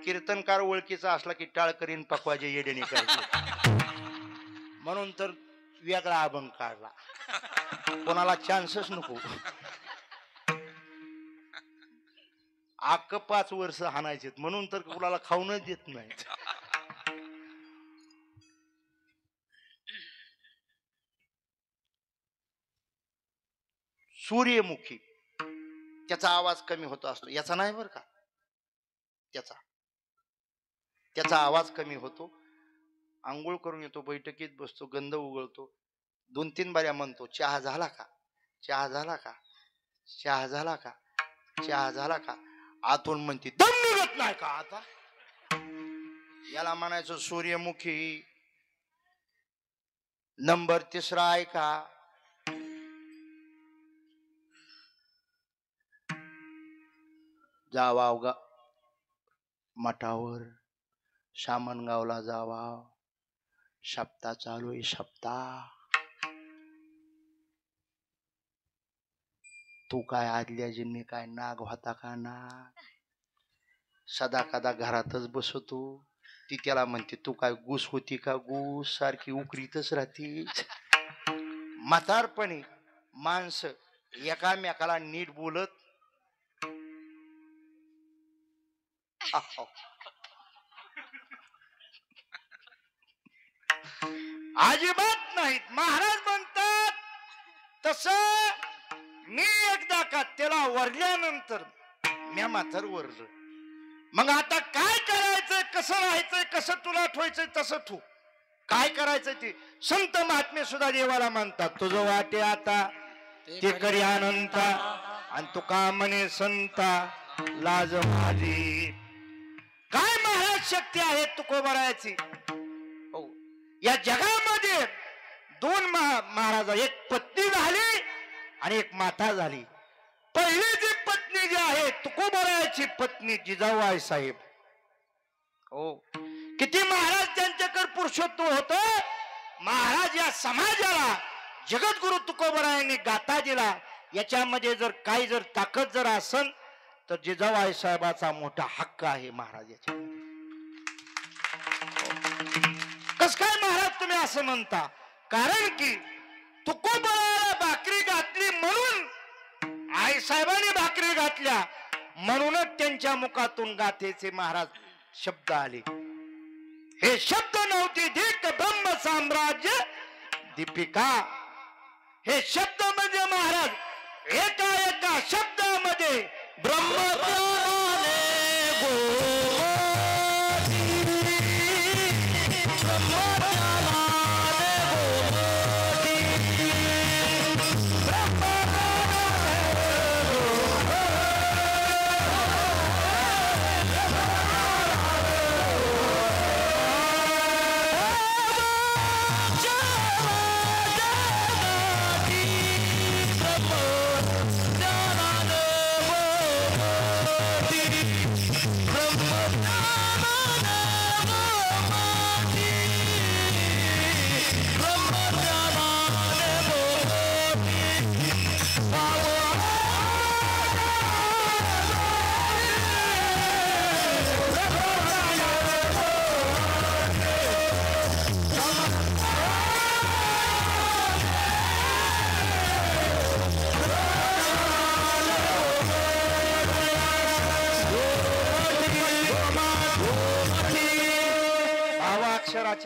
कीर्तनकार ओळखीचा असला की टाळ करीन पकवाजे येडेनी करायचे म्हणून तर वेगळा अभंग काढला. कोणाला चान्सच नको. अख्ख 5 वर्ष हाणायचे म्हणून तर कुणाला खाऊनच देत नाही. सूर्यमुखी त्याचा आवाज कमी होत असतो, याचा नाही बर का. त्याचा आवाज कमी होतो. आंघोळ करून येतो, बैठकीत बसतो, गंध उगळतो, 2-3 बाऱ्या म्हणतो चहा झाला का, चहा झाला का, चहा झाला का, चहा झाला का. आतून म्हणते दम निघत नाही का आता. याला म्हणायचं सूर्यमुखी. नंबर 3 आहे का. जावा अवघा मठावर सामनगावला जावा, सप्ताह चालू आहे सप्ताह. तू काय आदल्या जिन्नी काय नाग होता का नाग. सदा कदा घरातच बसतो. ती त्याला म्हणते तू काय गुस होती का गुस, सारखी उकरीतच राहती. म्हातारपणी माणसं एकामेकाला नीट बोलत अजिबात नाहीत. महाराज म्हणतात तसं मी एकदा का त्याला वरल्यानंतर म्या म्हातार वरलं. मग आता काय करायचंय, कसं राहायचंय, कसं तुला ठेवायचंय तसं ठू. काय करायचंय ते संत महात्मे सुद्धा देवाला म्हणतात. तुझं वाटे आता ते करी अनंता, आणि तुका म्हणे संता लाज माझी. काय महाराज शक्ती आहे तुकोबरायाची. हो, या जगामध्ये 2 महाराज, एक पत्नी झाली आणि एक माता झाली. पहिली जी पत्नी जी आहे तुकोबरायाची पत्नी जिजाऊबाई साहेब. हो, किती महाराज त्यांच्याकडे पुरुषत्व होत. महाराज या समाजाला जगद्गुरु तुकोबरायांनी गाथा दिला. याच्यामध्ये जर काही जर ताकद जर असेल तर जिजाऊबाई साहेबाचा मोठा हक्क आहे महाराज याच्या. कस काय महाराज तुम्ही असं म्हणता. कारण की तुकोबरायाला भाकरी घातली म्हणून आई साहेबांनी भाकरी घातल्या म्हणूनच त्यांच्या मुखातून गाथेचे महाराज शब्द आले. हे शब्द नव्हते दीक ब्रह्म साम्राज्य दीपिका. हे शब्द म्हणजे महाराज एका एका शब्दामध्ये ब्रह्मज्ञानाने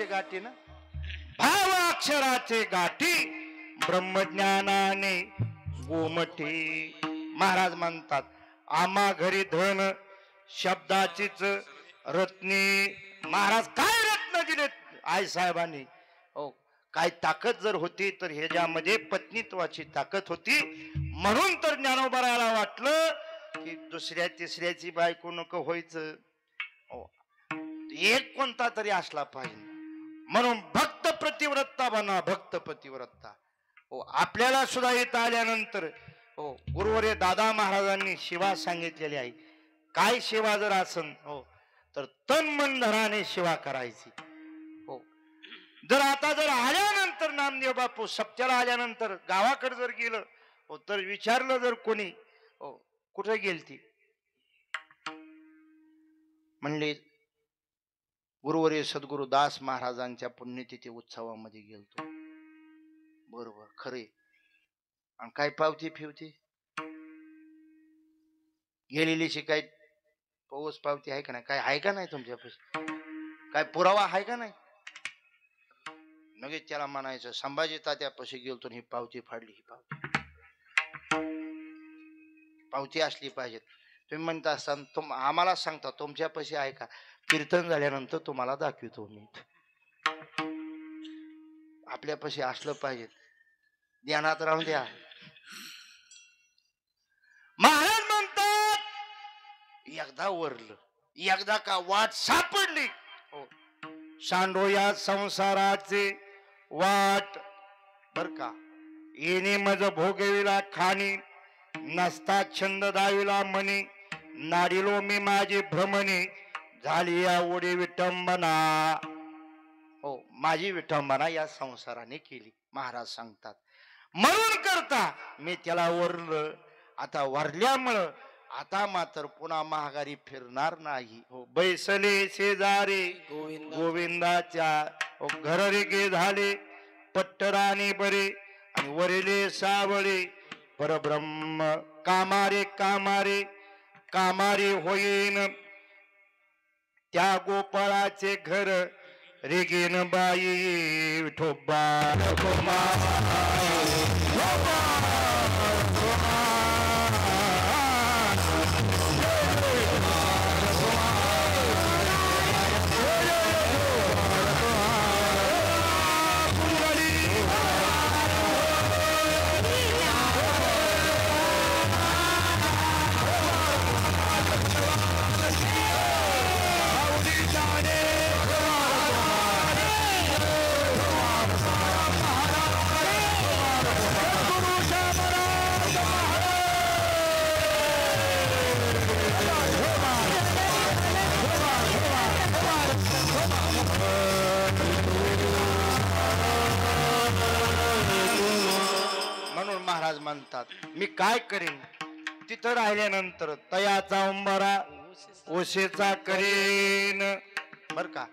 गाठी ना, भाव अक्षराचे गाठी ब्रह्मज्ञानाने गोमठी. महाराज म्हणतात आम्हा घरी धन शब्दाचीच रत्नी. महाराज काय रत्न दिले आई साहेबांनी. हो, काय ताकद जर होती तर ह्याच्यामध्ये पत्नीत्वाची ताकद होती. म्हणून तर ज्ञानोबराला वाटलं की दुसऱ्या तिसऱ्याची बायको नको व्हायचं, एक कोणता तरी असला पाहिजे. म्हणून भक्त प्रतिव्रता बना, भक्त प्रतिव्रता. हो, आपल्याला सुद्धा इथं आल्यानंतर हो गुरुवर्य दादा महाराजांनी सेवा सांगितलेली आहे. काय सेवा जर असन हो तर तन मन धनाने सेवा करायची. हो, जर आता जर आल्यानंतर नामदेव बापू सप्त्याला आल्यानंतर गावाकडे जर गेलं हो तर विचारलं जर कोणी हो कुठे गेलती म्हणले गुरुवर्य सद्गुरु दास महाराजांच्या पुण्यतिथी उत्सवामध्ये गेलतो. बरोबर खरे. आणि काय पावती फिवती गेलेलीची काय पौस पावती आहे का नाही? काय आहे का नाही तुमच्यापाशी? काय पुरावा आहे का नाही? लगेच त्याला म्हणायचं संभाजी तात्यापाशी गेलतो ही पावती फाडली. ही पावती असली पाहिजे. तुम्ही म्हणता असताना आम्हाला सांगता तुमच्यापाशी आहे का? कीर्तन झाल्यानंतर तुम्हाला दाखवतो मी. आपल्यापाशी असलं पाहिजे. ध्यानात राहून द्या. महाराज म्हणतात एकदा वरलं, एकदा का वाट सापडली. सांडो या संसाराचे वाट बर का. येणे मज भोगविला खाणी, नसता छंद दाविला मनी. नाडिलो मी माझी भ्रमणी, झाली या ओढी विटंबना. हो, माझी विटंबना या संसाराने केली. महाराज सांगतात म्हणून करता मी त्याला वरलं. आता वरल्यामुळं आता मात्र पुन्हा महागारी फिरणार नाही. हो, बैसले शेजारी गोविंदाच्या घररे गे झाले. पट्टराने बरे आणि वरिले सावळे. परब्रह्म कामारे कामारे कामारे होईन. त्या गोपाळाचे घर रेगेन बाई विठोबा. महाराज म्हणतात मी काय करेन तिथं राहिल्यानंतर तयाचा उंबरा ओशेचा करेन. बर का,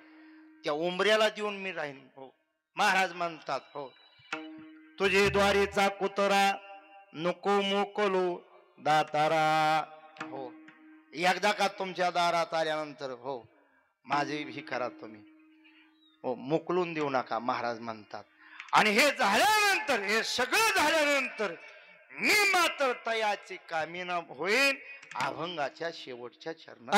त्या उंबऱ्याला देऊन मी राहीन. हो, महाराज म्हणतात हो तुझे द्वारीचा कुतरा नको मोकलो दातारा. हो, एकदा का तुमच्या दारात आल्यानंतर हो माझी ही करा तुम्ही. हो, मोकलून देऊ नका महाराज म्हणतात. आणि हे झाल्यानंतर हे सगळं झाल्यानंतर मी मात्र तयाची कामिना होईल अभंगाच्या शेवटच्या चरणात.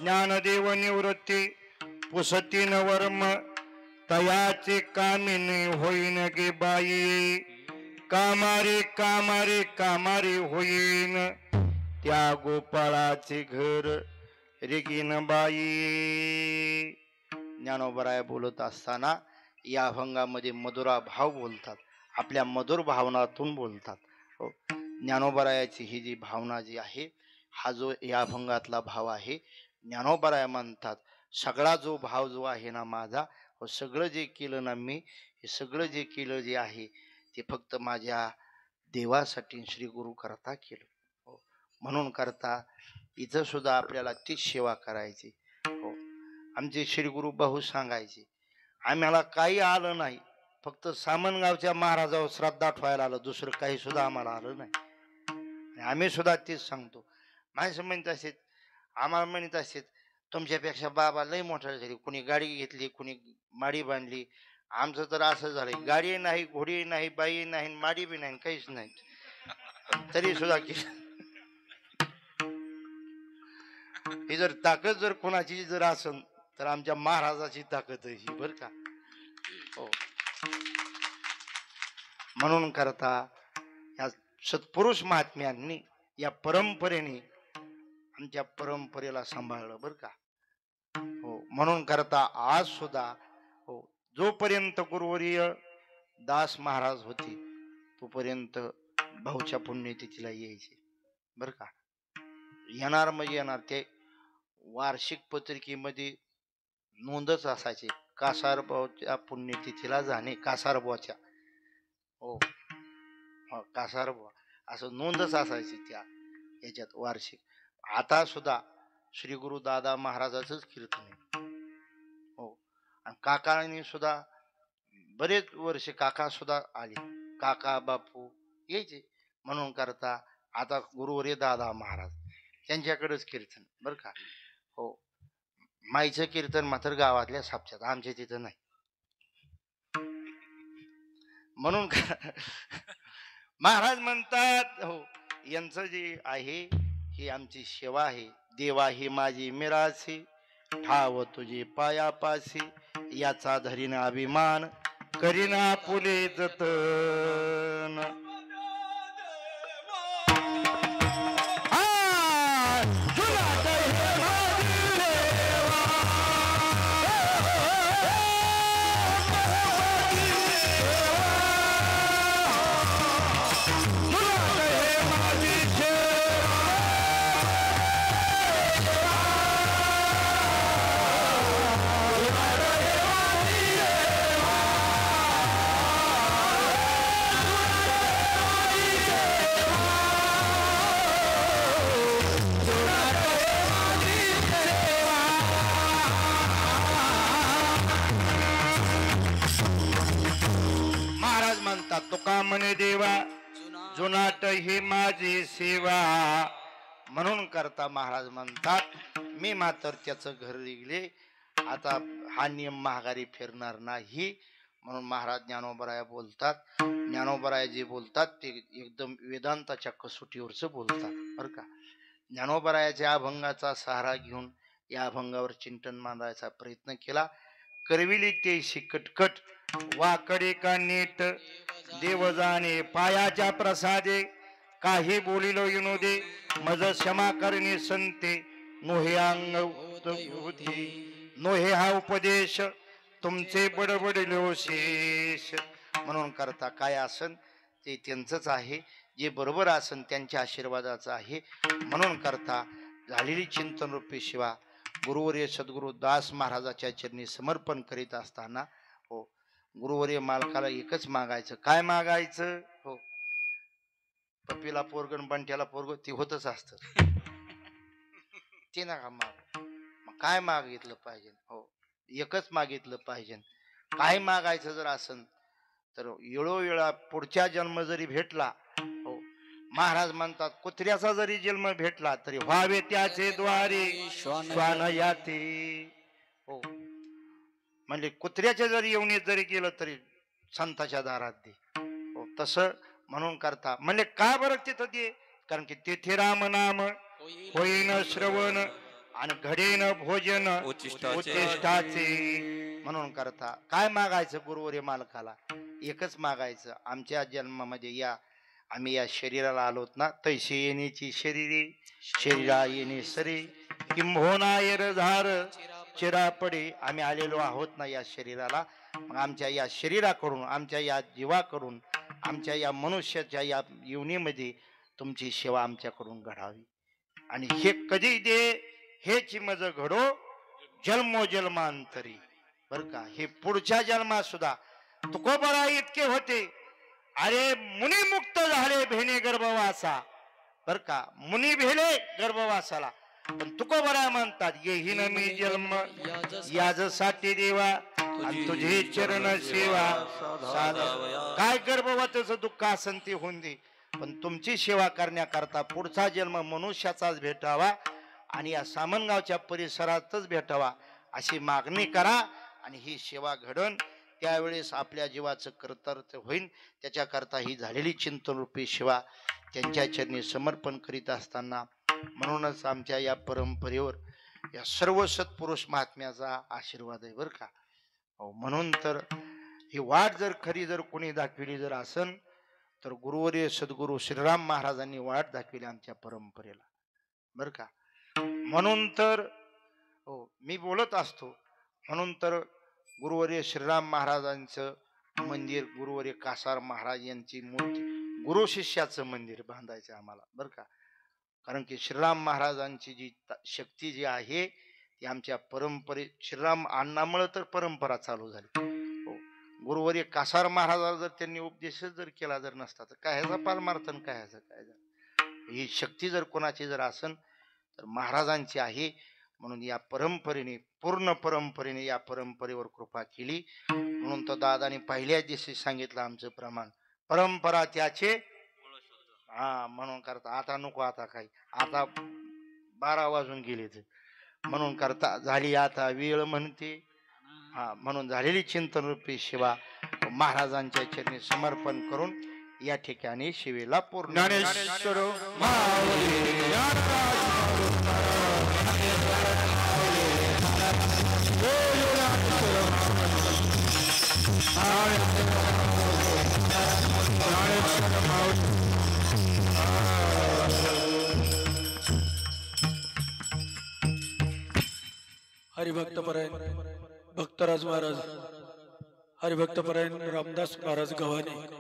ज्ञानदेव निवृत्ती पुसती न वर्म तयाचे कामिनी होईन गे बाई कामारी कामारी कामारी होईन त्या गोपाळाचे घर रेगीन बाई. ज्ञानोबराय बोलत असताना या अभंगामध्ये मधुरा भाव बोलतात, आपल्या मधुर भावनातून बोलतात. ज्ञानोबरायाची ही जी भावना जी आहे, हा जो या अभंगातला भाव आहे, ज्ञानोबराय म्हणतात सगळा जो भाव जो आहे ना माझा, सगळं जे केलं ना मी, हे सगळं जे केलं जे आहे ते फक्त माझ्या देवासाठी श्री गुरु करता केलं. म्हणून करता इथं सुद्धा आपल्याला तीच सेवा करायची. हो, आमचे श्री गुरु भाऊ सांगायचे आम्हाला काही आलं नाही, फक्त सामनगावच्या महाराजावर श्रद्धा ठेवायला आलं, दुसरं काही सुद्धा आम्हाला आलं नाही. आम्ही सुद्धा तेच सांगतो. माणसं म्हणत असेल, आम्हाला म्हणत असेल तुमच्यापेक्षा बाबा लय मोठा झाली, कुणी गाडी घेतली, कुणी माडी बांधली. आमचं तर असं झालंय, गाडी नाही, घोडी नाही, बाई नाही, माडी बी नाही, काहीच नाही, तरी सुद्धा ही जर ताकद जर कोणाची जर असेल तर आमच्या महाराजाची ताकद आहे ही, बर का. हो, म्हणून करता या सत्पुरुष महात्म्यांनी या परंपरेने आमच्या परंपरेला सांभाळलं, बर का. हो, म्हणून करता आज सुद्धा हो, जोपर्यंत गुरुवर्य दास महाराज होते तोपर्यंत भाऊच्या पुण्यतिथीला यायचे, बर का. येणार म्हणजे येणार, ते वार्षिक पत्रिकेमध्ये नोंदच असायचे, कासारभाऊच्या पुण्यतिथीला जाणे, कासारभाऊच्या. हो, कासारभाऊ असं नोंदच असायची त्या याच्यात वार्षिक. आता सुद्धा श्री गुरु दादा महाराजाचंच कीर्तन आहे. हो, आणि काकांनी सुद्धा बरेच वर्ष काका सुद्धा आले, काका बापू यायचे. म्हणून करता आता गुरुवर्य दादा महाराज त्यांच्याकडेच कीर्तन, बर का. हो, माईचं कीर्तन मात्र गावातल्या सापच्यात, आमच्या तिथं नाही. म्हणून महाराज म्हणतात हो, यांचं जे आहे ही आमची सेवा आहे. देवा ही माझी मिरासी ठाव तुझे पायापासी, याचा धरीन अभिमान करीना पुले जतन. तुका म्हणे देवा जुनाट ही माझी सेवा. म्हणून करता महाराज म्हणतात मी मात्र त्याचं घर निघले, आता हा नियम महागारी फिरणार नाही. म्हणून महाराज ज्ञानोबराय बोलतात, ज्ञानोबराय जे बोलतात ते एकदम वेदांताच्या कसोटीवरच बोलतात, बर का. ज्ञानोबरायाच्या अभंगाचा सहारा घेऊन या अभंगावर चिंतन मांडायचा प्रयत्न केला. करविली तेशी कटकट वाकडे का नीट, देव जाणे पायाच्या प्रसादे, काही बोलिलो विनोदे, मज क्षमा करणे संते, नोहे अंग होती नोहे हा उपदेश, तुमचे बडबडलो शेष. म्हणून करता काय आसन ते त्यांचंच आहे, जे बरोबर आसन त्यांच्या आशीर्वादाचं आहे. म्हणून करता झालेली चिंतन रूपी शिवा गुरुवर्य सद्गुरु दास महाराजाच्या चरणी समर्पण करीत असताना हो, गुरुवर्य मालकाला एकच मागायचं. काय मागायचं? हो, पप्पीला पोरगण बंट्याला पोरग ते होतच असत, ते नका माग. मग काय मागितलं पाहिजे? हो, एकच मागितलं पाहिजे. काय मागायचं जर असन तर वेळोवेळा पुढच्या जन्म जरी भेटला, हो, महाराज म्हणतात कुत्र्याचा जरी जन्म भेटला तरी व्हावे त्याचे द्वारे श्वान याते. हो, म्हणजे कुत्र्याच्या जरी येऊन जरी गेलं तरी संताच्या दारात दे. हो, तसं म्हणून करता म्हणजे का बरं तिथं दे? कारण की तेथे राम नाम होईन श्रवण, आणि घडेन भोजन उच्चिष्टाचे म्हणून करता. काय मागायचं गुरुवर्य मालकाला? एकच मागायचं, आमच्या जन्मामध्ये या आम्ही या शरीराला आलोत ना, तैसे येण्याची शरीरे शरीरा येणे सरे किंबहुना येरधार चिरा पडे. आम्ही आलेलो आहोत ना या शरीराला, मग आमच्या या शरीराकडून, आमच्या या जीवाकडून, आमच्या या मनुष्याच्या या योनीमध्ये तुमची सेवा आमच्याकडून घडावी. आणि हे कधी दे हेची मज घडो जन्मोजन्मांतरी. बर का, हे पुढच्या जन्मात सुद्धा तुकोबरा इतके होते. अरे मुनी मुक्त झाले भेने गर्भवासा. बर का, मुनी भेले गर्भवासाला, पण तुकोबरा म्हणतात येही न मी जन्म याजसाठी देवा आणि तुझे चरण सेवा साधा. काय गर्भवतीचं दुःख असन ते होऊन दे, पण तुमची सेवा करण्याकरता पुढचा जन्म मनुष्याचाच भेटावा आणि या सामनगावच्या परिसरातच भेटावा अशी मागणी करा. आणि ही सेवा घडण त्यावेळेस आपल्या जीवाचं कर्तव्य होईल. त्याच्याकरता ही झालेली चिंतनरूपी सेवा त्यांच्या चरणी समर्पण करीत असताना, म्हणूनच आमच्या या परंपरेवर या सर्व सत्पुरुष महात्म्याचा आशीर्वाद आहे बर का. म्हणून तर ही वाट जर खरी जर कोणी दाखविली जर असन तर गुरुवर्य सद्गुरु श्रीराम महाराजांनी वाट दाखविली आमच्या परंपरेला बर का. म्हणून तर मी बोलत असतो, म्हणून तर गुरुवर्य श्रीराम महाराजांचं मंदिर, गुरुवर्य कासार महाराज यांची मूर्ती, गुरु शिष्याचं मंदिर बांधायचं आम्हाला बर का. कारण की श्रीराम महाराजांची जी शक्ती जी आहे ती आमच्या परंपरे, श्रीराम अण्णामुळे तर परंपरा चालू झाली. गुरुवर्य कासार महाराजाला जर त्यांनी उपदेशच जर केला जर नसता तर काय ह्याचा पालमार्थन काय ह्याचं काय झालं. ही शक्ती जर कोणाची जर असन तर महाराजांची आहे. म्हणून या परंपरेने, पूर्ण परंपरेने या परंपरेवर कृपा केली. म्हणून तो दादाने पहिल्याच दिवशी सांगितलं आमचं प्रमाण परंपरा त्याचे. हा म्हणून करता आता नको, आता काही, आता 12 वाजून गेले ते म्हणून करता झाली आता वेळ म्हणते. हा म्हणून झालेली चिंतनरूपी सेवा महाराजांच्या चरणी समर्पण करून या ठिकाणी शिवेला पूर्ण. हरिभक्तपरायण भक्तराज महाराज, हरिभक्तपरायण रामदास महाराज गव्हाणे.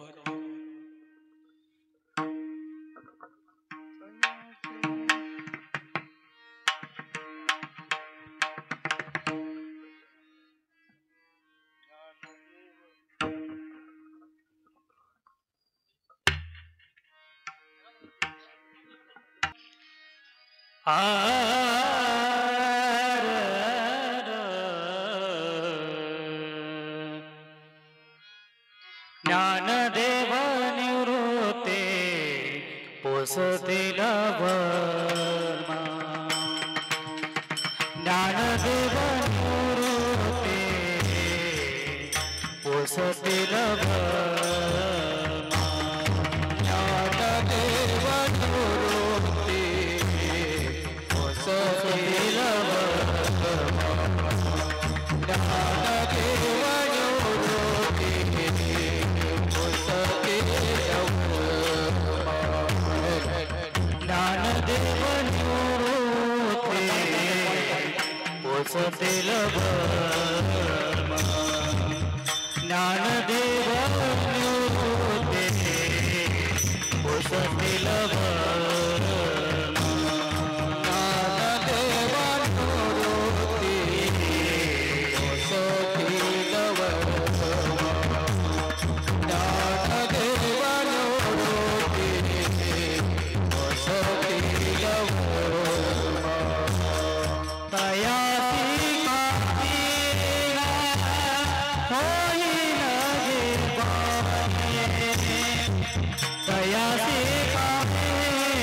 ज्ञानदेव निवृत्ते पोसतील वर्मा. ज्ञानदेव निवृत्ते पोसतील वर्मा. ज्ञानदेव निवृत्ते पोसतील वर्मा. ज्ञानदेव पोसतील वर्मा. ज्ञानदेव निवृत्ते पोसतील वर्मा. ज्ञानदेव निवृत्ते पोसतील वर्मा. ज्ञानदेव निवृत्ते पोसतील वर्मा. तयासी काशीला होईन गे बाहे. तयासी काशीला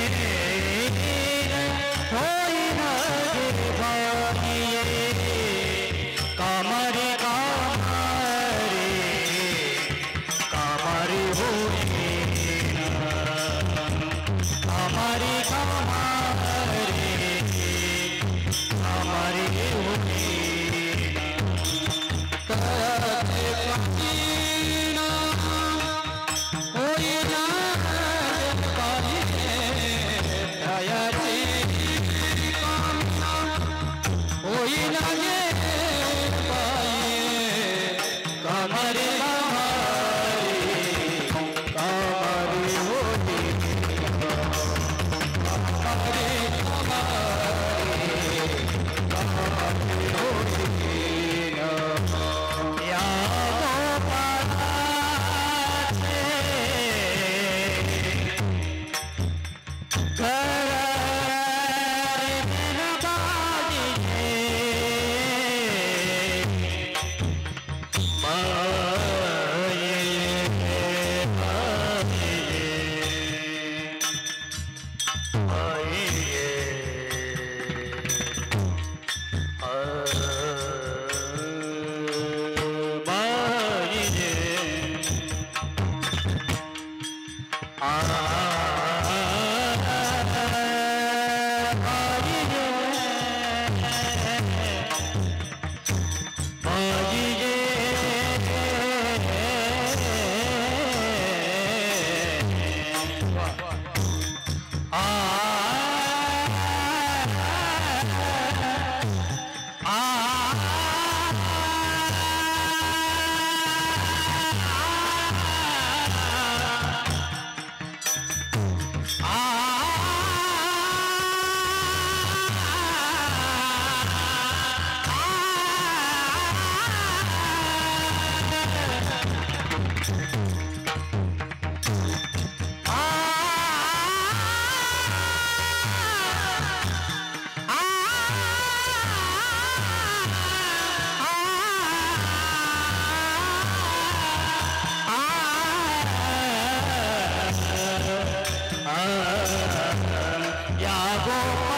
गो